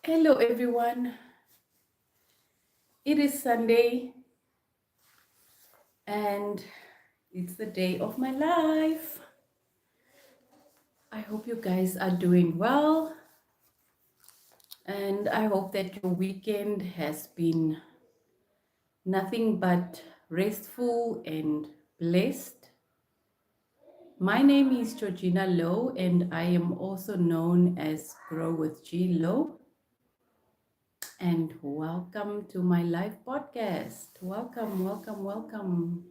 Hello, everyone. It is Sunday and it's the day of my life. I hope you guys are doing well and I hope that your weekend has been nothing but restful and blessed. My name is Georgina Lowe and I am also known as Grow with G Lowe. And welcome to my live podcast. Welcome, welcome, welcome.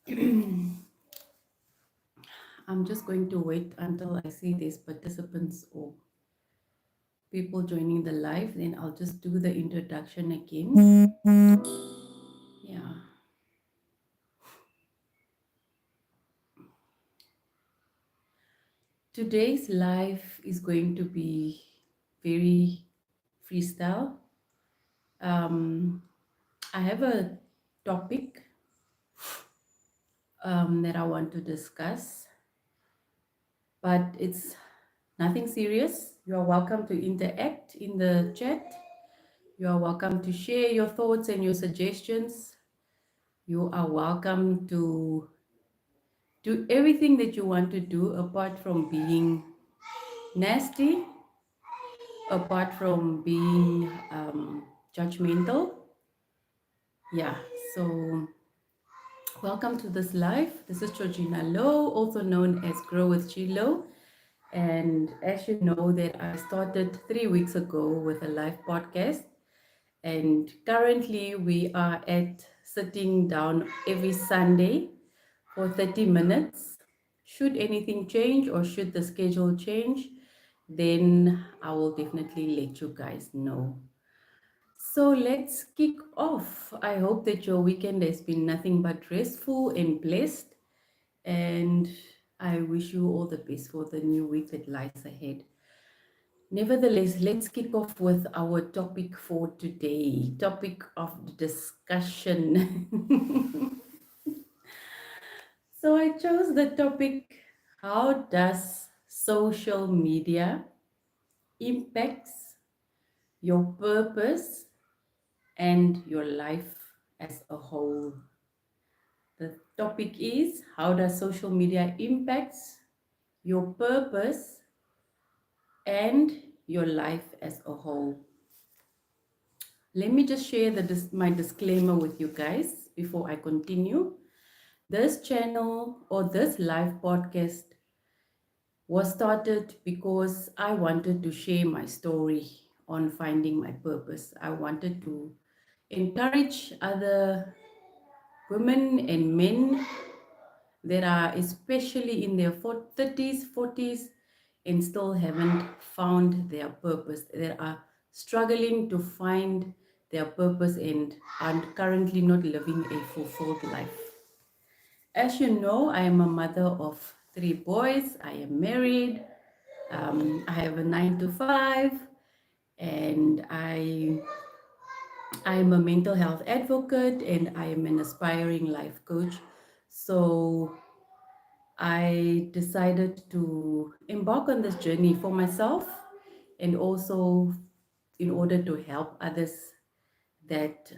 I'm just going to wait until I see these participants or people joining the live, then I'll just do the introduction again. Yeah. Today's live is going to be very freestyle. Um, I have a topic that I want to discuss, but it's nothing serious. You are welcome to interact in the chat. You are welcome to share your thoughts and your suggestions. You are welcome to do everything that you want to do apart from being nasty, apart from being judgmental. Yeah, so welcome to this live. This is Georgina Lowe, also known as Grow with G Lowe. And as you know, that I started 3 weeks ago with a live podcast. And currently we are at sitting down every Sunday for 30 minutes. Should anything change or should the schedule change, then I will definitely let you guys know. So let's kick off. I hope that your weekend has been nothing but restful and blessed. And I wish you all the best for the new week that lies ahead. Nevertheless, let's kick off with our topic for today. Topic of discussion. So I chose the topic, how does social media impacts your purpose and your life as a whole? The topic is, how does social media impacts your purpose and your life as a whole? Let me just share my disclaimer with you guys before I continue. This channel or this live podcast was started because I wanted to share my story on finding my purpose. I wanted to encourage other women and men that are especially in their 30s, 40s, and still haven't found their purpose, that are struggling to find their purpose and are currently not living a fulfilled life. As you know, I am a mother of 3 boys. I am married. I have a 9 to 5, and I am a mental health advocate and I am an aspiring life coach. So I decided to embark on this journey for myself and also in order to help others that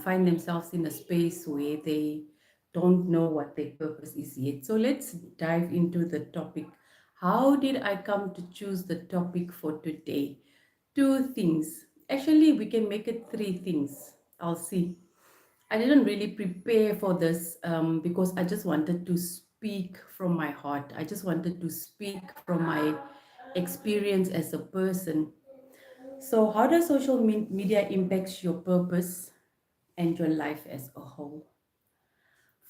find themselves in a space where they don't know what their purpose is yet. So let's dive into the topic. How did I come to choose the topic for today? 2 things. Actually, we can make it 3 things. I'll see. I didn't really prepare for this because I just wanted to speak from my heart. I just wanted to speak from my experience as a person. So, how does social media impacts your purpose and your life as a whole?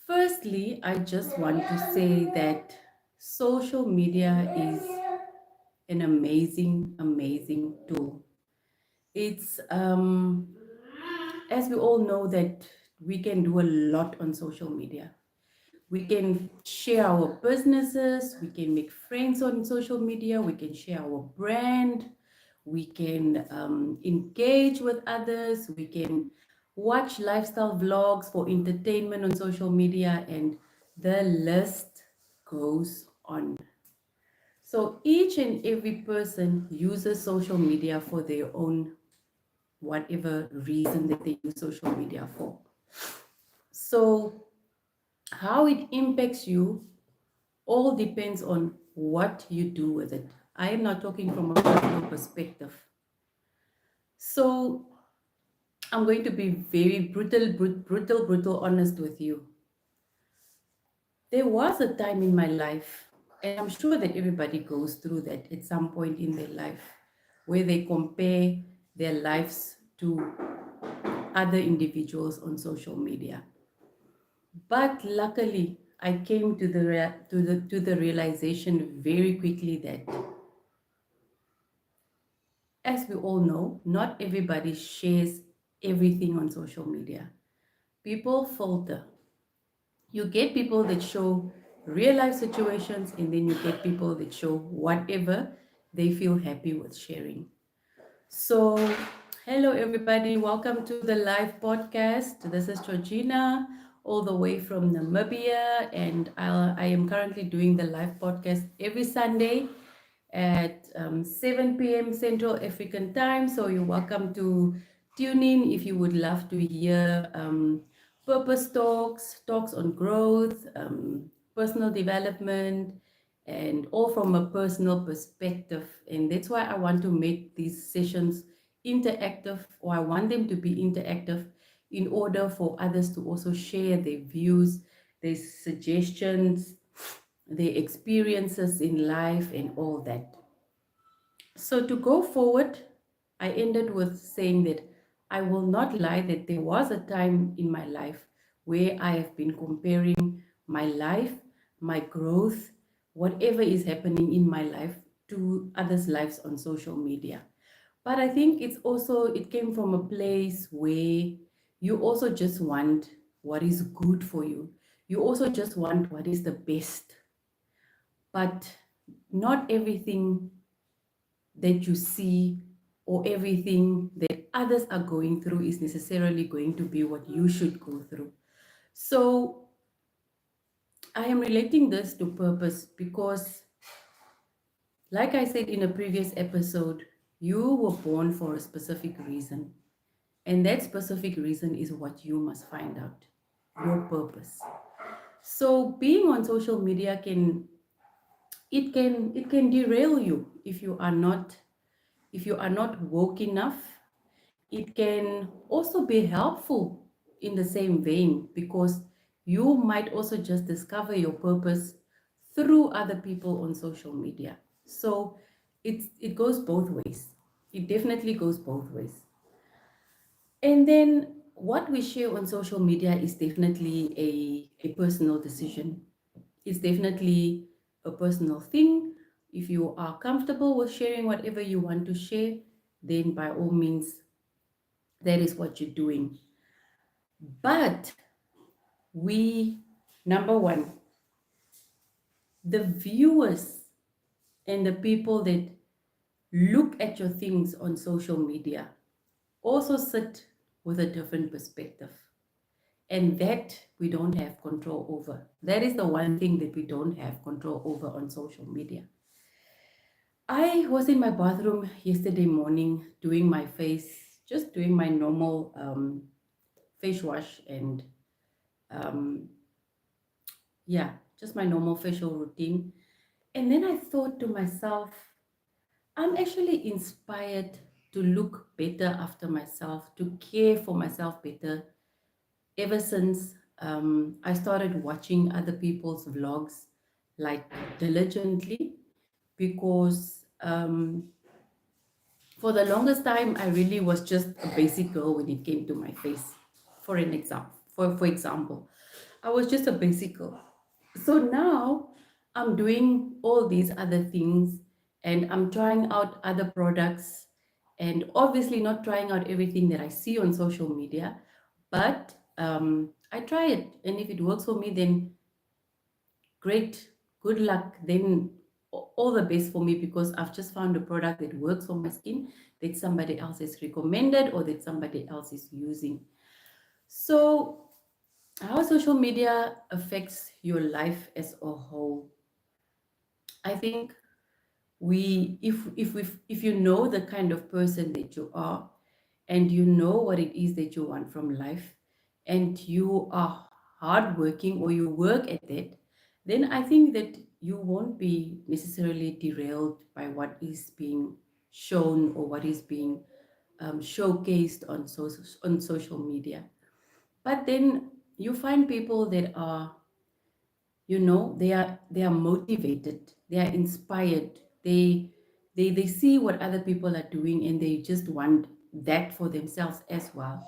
Firstly, I just want to say that social media is an amazing, amazing tool. It's as we all know that we can do a lot on social media. We can share our businesses, we can make friends on social media, we can share our brand, we can engage with others, we can watch lifestyle vlogs for entertainment on social media, and the list goes on. So each and every person uses social media for their own, whatever reason that they use social media for. So how it impacts you all depends on what you do with it. I am not talking from a personal perspective. So I'm going to be very brutal honest with you. There was a time in my life, and I'm sure that everybody goes through that at some point in their life, where they compare their lives to other individuals on social media. But luckily, I came to the realization very quickly that, as we all know, not everybody shares everything on social media. People filter. You get people that show real life situations, and then you get people that show whatever they feel happy with sharing. So, hello everybody, welcome to the live podcast. This is Georgina, all the way from Namibia, and I am currently doing the live podcast every Sunday at 7 p.m. Central African time. So, you're welcome to tune in if you would love to hear purpose talks, talks on growth, personal development, and all from a personal perspective. And that's why I want to make these sessions interactive, or I want them to be interactive in order for others to also share their views, their suggestions, their experiences in life, and all that. So to go forward, I ended with saying that I will not lie that there was a time in my life where I have been comparing my life, my growth, whatever is happening in my life to others' lives on social media. But I think it came from a place where you also just want what is good for you. You also just want what is the best. But not everything that you see or everything that others are going through is necessarily going to be what you should go through. So I am relating this to purpose because, like I said in a previous episode, you were born for a specific reason. And that specific reason is what you must find out, your purpose. So being on social media can derail you if you are not woke enough. It can also be helpful in the same vein because you might also just discover your purpose through other people on social media. So it goes both ways. It definitely goes both ways. And then what we share on social media is definitely a personal decision. It's definitely a personal thing. If you are comfortable with sharing whatever you want to share, then by all means, that is what you're doing. But we, number one, the viewers and the people that look at your things on social media also sit with a different perspective. And that we don't have control over. That is the one thing that we don't have control over on social media. I was in my bathroom yesterday morning doing my face, just doing my normal face wash and um, yeah, just my normal facial routine. And then I thought to myself, I'm actually inspired to look better after myself, to care for myself better ever since I started watching other people's vlogs like diligently because for the longest time I really was just a basic girl when it came to my face. For example, I was just a basic girl. So now I'm doing all these other things and I'm trying out other products and obviously not trying out everything that I see on social media, but I try it. And if it works for me, then great, good luck. Then all the best for me because I've just found a product that works for my skin that somebody else has recommended or that somebody else is using. So, how social media affects your life as a whole? I think if you know the kind of person that you are, and you know what it is that you want from life, and you are hardworking or you work at that, then I think that you won't be necessarily derailed by what is being shown or what is being showcased on social media. But then you find people that are, they are motivated, they are inspired, they see what other people are doing and they just want that for themselves as well.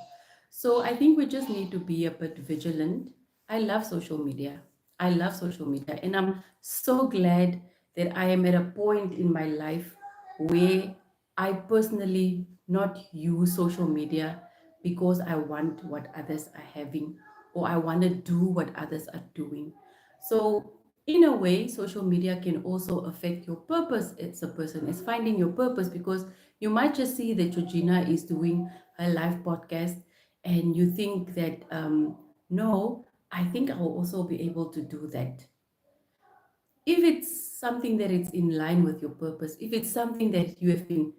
So I think we just need to be a bit vigilant. I love social media. I love social media, and I'm so glad that I am at a point in my life where I personally not use social media because I want what others are having, or I want to do what others are doing. So, in a way, social media can also affect your purpose as a person, as finding your purpose, because you might just see that Georgina is doing a live podcast and you think that, no, I think I'll also be able to do that. If it's something that it's in line with your purpose, if it's something that you have been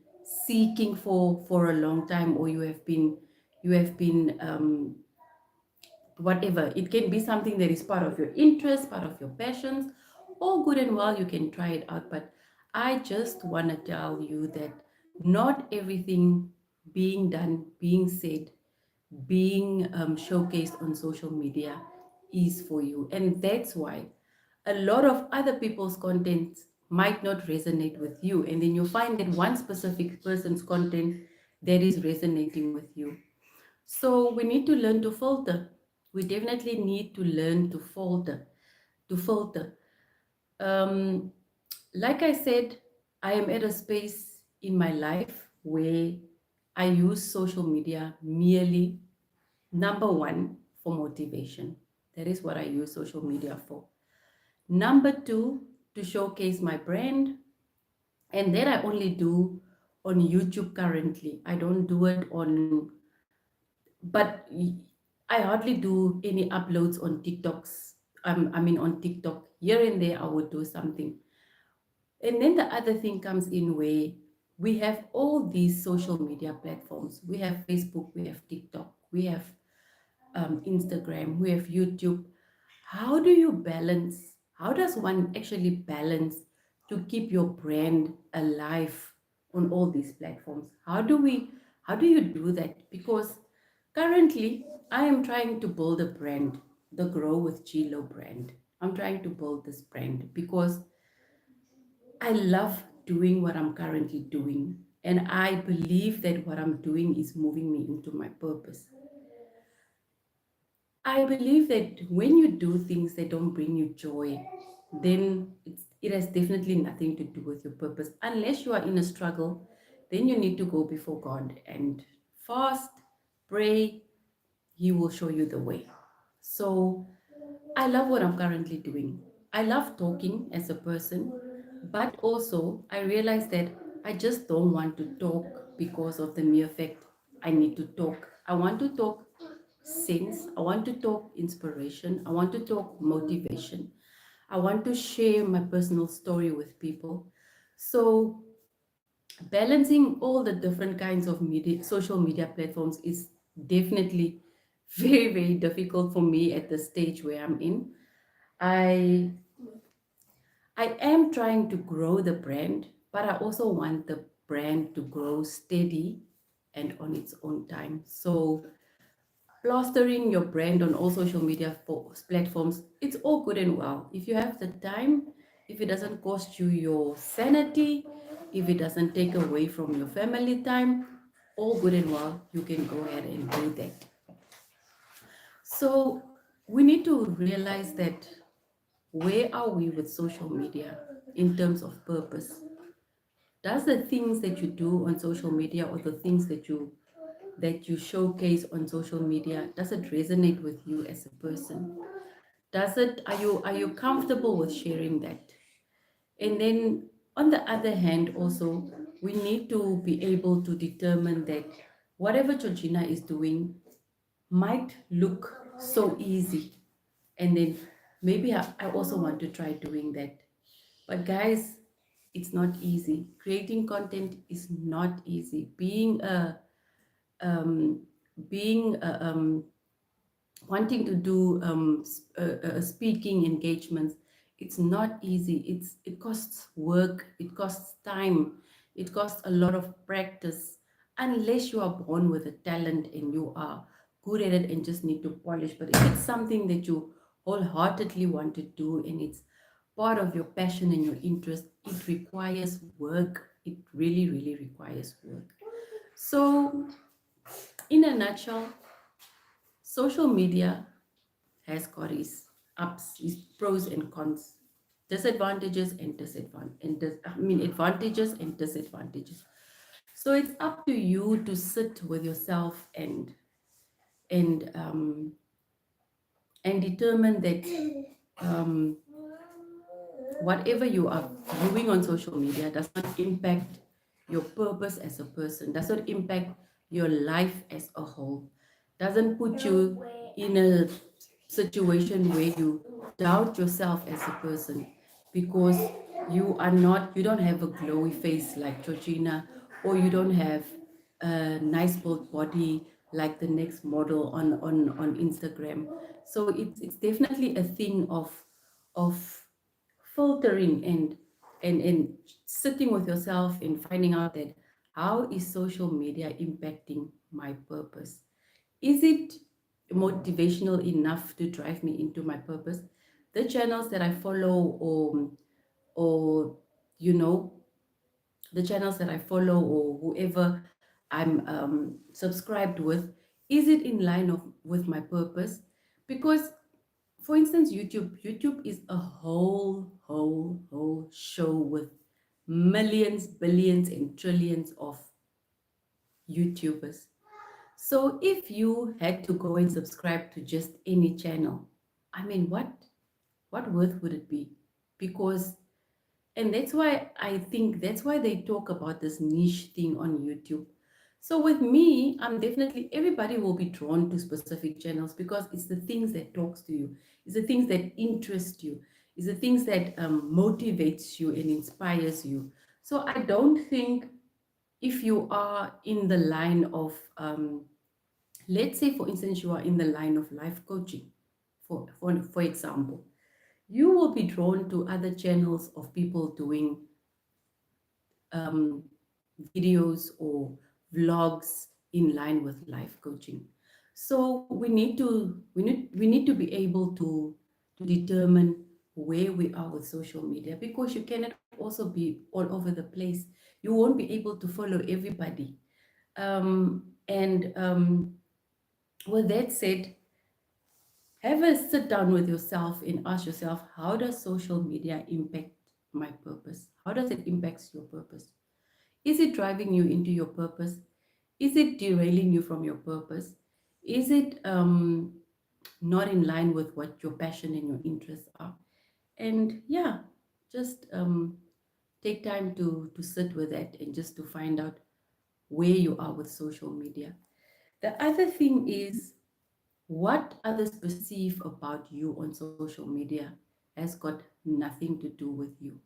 seeking for a long time, or you have been whatever. It can be something that is part of your interest, part of your passions, all good and well, you can try it out. But I just want to tell you that not everything being done, being said, being showcased on social media is for you. And that's why a lot of other people's content might not resonate with you. And then you find that one specific person's content that is resonating with you. So we need to learn to filter. We definitely need to learn to filter. To filter. Um, like I said, I am at a space in my life where I use social media merely, number one, for motivation. That is what I use social media for. Number two, to showcase my brand. And that I only do on YouTube currently. I don't do it on, but I hardly do any uploads on TikToks. I mean, on TikTok, here and there, I would do something. And then the other thing comes in where we have all these social media platforms. We have Facebook, we have TikTok, we have Instagram, we have YouTube. How do you balance? How does one actually balance to keep your brand alive on all these platforms? How do you do that? Because currently I am trying to build a brand, the Grow with Chilo brand. I'm trying to build this brand because I love doing what I'm currently doing. And I believe that what I'm doing is moving me into my purpose. I believe that when you do things that don't bring you joy, then it has definitely nothing to do with your purpose. Unless you are in a struggle, then you need to go before God and fast, pray. He will show you the way. So I love what I'm currently doing. I love talking as a person, but also I realize that I just don't want to talk because of the mere fact I need to talk. I want to talk sense, I want to talk inspiration, I want to talk motivation. I want to share my personal story with people. So balancing all the different kinds of media, social media platforms is definitely very, very difficult for me at the stage where I'm in. I I am trying to grow the brand, but I also want the brand to grow steady and on its own time. So plastering your brand on all social media platforms, it's all good and well. If you have the time, if it doesn't cost you your sanity, if it doesn't take away from your family time, all good and well, you can go ahead and do that. So we need to realize that where are we with social media in terms of purpose? Does the things that you do on social media, or the things that you showcase on social media, does it resonate with you as a person? Does it, are you comfortable with sharing that? And then on the other hand, also, we need to be able to determine that whatever Georgina is doing might look so easy, and then maybe I also want to try doing that. But guys, it's not easy. Creating content is not easy. Um, being wanting to do speaking engagements, it's not easy. It costs work, it costs time, it costs a lot of practice, unless you are born with a talent and you are good at it and just need to polish. But if it's something that you wholeheartedly want to do and it's part of your passion and your interest, it requires work. It really, really requires work. So in a nutshell, social media has got its ups, its pros and cons, disadvantages and advantages and disadvantages. So it's up to you to sit with yourself and um, and determine that um, whatever you are doing on social media does not impact your purpose as a person, does not impact your life as a whole, doesn't put you in a situation where you doubt yourself as a person because you don't have a glowy face like Georgina, or you don't have a nice built body like the next model on Instagram. So it's definitely a thing of filtering and sitting with yourself and finding out that how is social media impacting my purpose? Is it motivational enough to drive me into my purpose? The channels that I follow, or you know, the channels that I follow, or whoever I'm subscribed with, is it in line with my purpose? Because, for instance, YouTube is a whole show with millions, billions, and trillions of YouTubers. So if you had to go and subscribe to just any channel, I mean, what worth would it be? Because, and that's why I think that's why they talk about this niche thing on YouTube. So with me, I'm definitely, everybody will be drawn to specific channels because it's the things that talks to you, it's the things that interest you, it's the things that motivates you and inspires you. So I don't think, if you are in the line of let's say, for instance, you are in the line of life coaching, for example, you will be drawn to other channels of people doing um, videos or vlogs in line with life coaching. So we need to be able to determine where we are with social media, because you cannot also be all over the place. You won't be able to follow everybody. And with that said, have a sit down with yourself and ask yourself, how does social media impact my purpose? How does it impact your purpose? Is it driving you into your purpose? Is it derailing you from your purpose? Is it not in line with what your passion and your interests are? And yeah, just take time to sit with that and just to find out where you are with social media. The other thing is, what others perceive about you on social media has got nothing to do with you.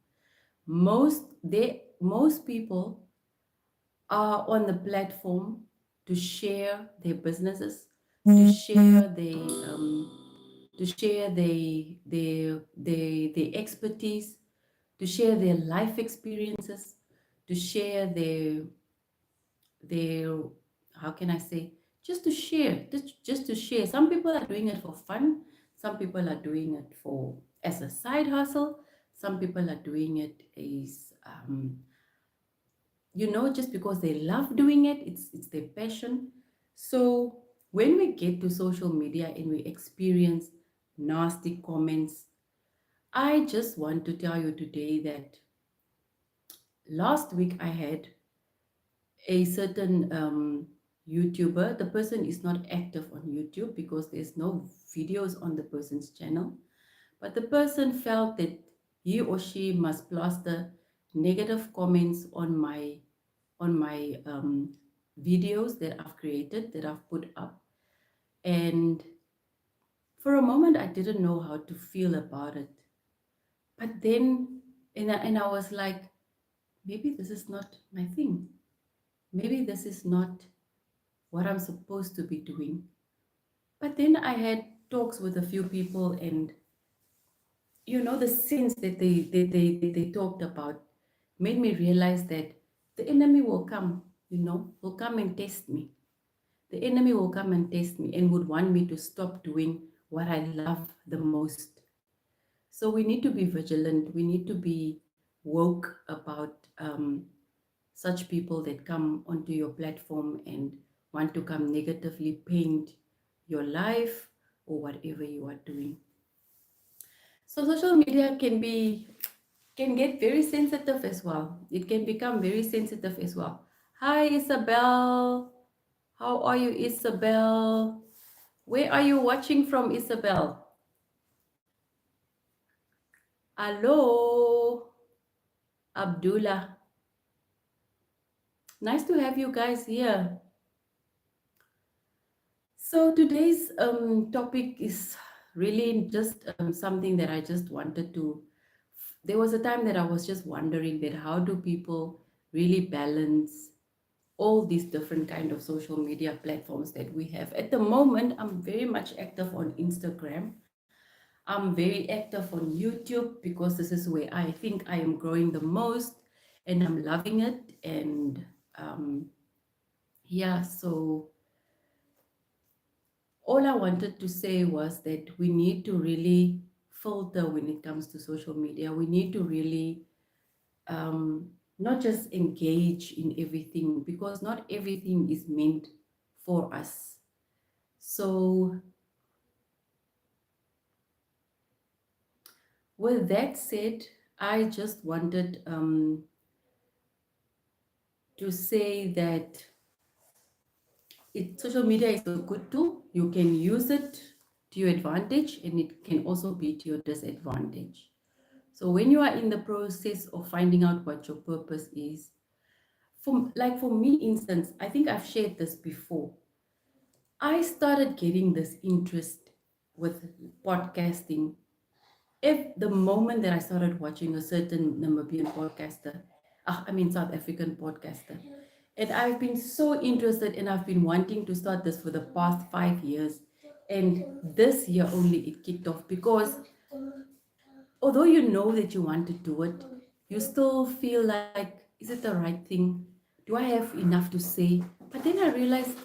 Most people are on the platform to share their businesses, to share their expertise, to share their life experiences, to share their, how can I say, just to share. Some people are doing it for fun, some people are doing it for as a side hustle, some people are doing it as just because they love doing it. It's their passion. So when we get to social media and we experience nasty comments, I just want to tell you today that last week I had a certain YouTuber. The person is not active on YouTube because there's no videos on the person's channel. But the person felt that he or she must plaster negative comments on my videos that I've created, that I've put up. And for a moment, I didn't know how to feel about it. But then, and I was like, maybe this is not my thing. Maybe this is not what I'm supposed to be doing. But then I had talks with a few people, and the sins that they talked about made me realize that the enemy will come, will come and test me. The enemy will come and test me and would want me to stop doing what I love the most. So we need to be vigilant. We need to be woke about such people that come onto your platform and want to come negatively paint your life or whatever you are doing. So social media can get very sensitive as well. It can become very sensitive as well. Hi Isabel. How are you, Isabel? Where are you watching from, Isabel? Hello, Abdullah. Nice to have you guys here. So today's topic is really just something that I just wanted to. There was a time that I was just wondering that how do people really balance all these different kind of social media platforms that we have. At the moment, I'm very much active on Instagram. I'm very active on YouTube because this is where I think I am growing the most and I'm loving it. And yeah, so all I wanted to say was that we need to really filter when it comes to social media. We need to really not just engage in everything because not everything is meant for us. So, with that said, I just wanted to say that social media is a good tool. You can use it to your advantage, and it can also be to your disadvantage. So when you are in the process of finding out what your purpose is, for me instance, I think I've shared this before. I started getting this interest with podcasting if the moment that I started watching a certain Namibian podcaster, South African podcaster, and I've been so interested and I've been wanting to start this for the past 5 years. And this year only it kicked off because although you know that you want to do it, you still feel like, is it the right thing? Do I have enough to say? But then I realized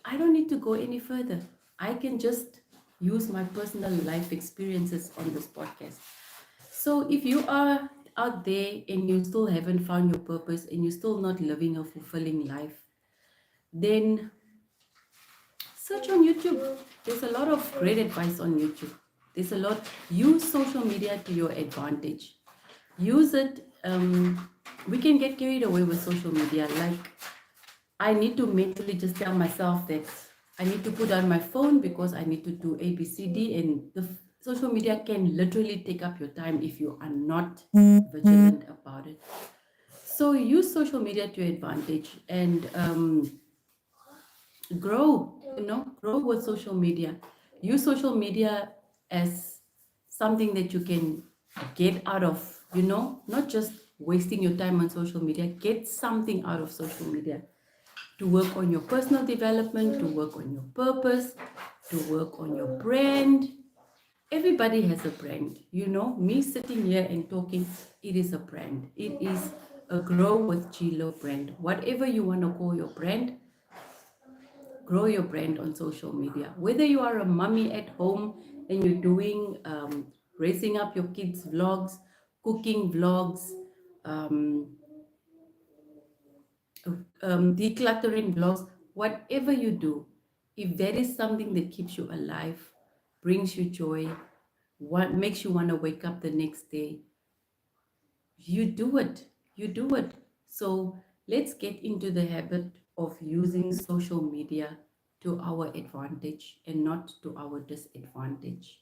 I don't need to go any further. I can just use my personal life experiences on this podcast. So if you are out there and you still haven't found your purpose and you're still not living a fulfilling life, then search on YouTube. There's a lot of great advice on YouTube. There's a lot. Use social media to your advantage. Use it. We can get carried away with social media. Like, I need to mentally just tell myself that I need to put down my phone because I need to do ABCD, and the social media can literally take up your time if you are not vigilant about it. So use social media to your advantage and grow with social media. Use social media as something that you can get out of, not just wasting your time on social media. Get something out of social media to work on your personal development, to work on your purpose, to work on your brand. Everybody has a brand. Me sitting here and talking, it is a brand. It is a Grow with Chilo brand. Whatever you want to call your brand, grow your brand on social media. Whether you are a mommy at home and you're doing raising up your kids' vlogs, cooking vlogs, um, decluttering vlogs, whatever you do, if that is something that keeps you alive, brings you joy, what makes you want to wake up the next day, you do it. You do it. So let's get into the habit of using social media to our advantage and not to our disadvantage.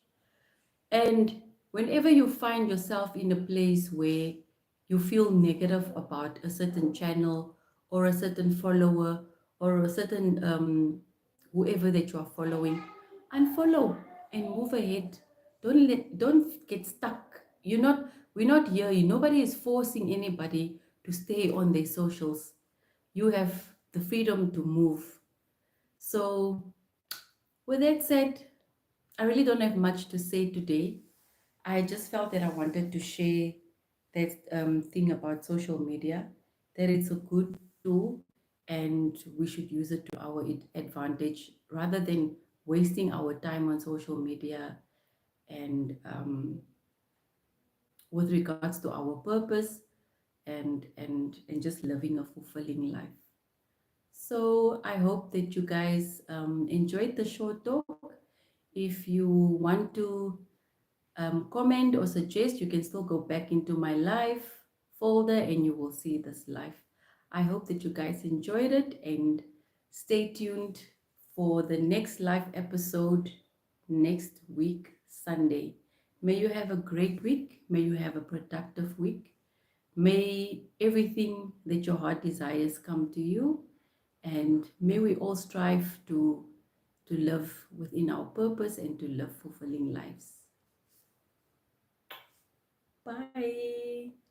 And whenever you find yourself in a place where you feel negative about a certain channel or a certain follower or a certain whoever that you are following, unfollow and move ahead. Don't get stuck. We're not here. Nobody is forcing anybody to stay on their socials. You have the freedom to move. So, with that said, I really don't have much to say today. I just felt that I wanted to share that thing about social media, that it's a good tool and we should use it to our advantage rather than wasting our time on social media and with regards to our purpose and just living a fulfilling life. So I hope that you guys enjoyed the short talk. If you want to comment or suggest, you can still go back into my live folder and you will see this live. I hope that you guys enjoyed it and stay tuned for the next live episode next week, Sunday. May you have a great week. May you have a productive week. May everything that your heart desires come to you, and may we all strive to live within our purpose and to live fulfilling lives. Bye.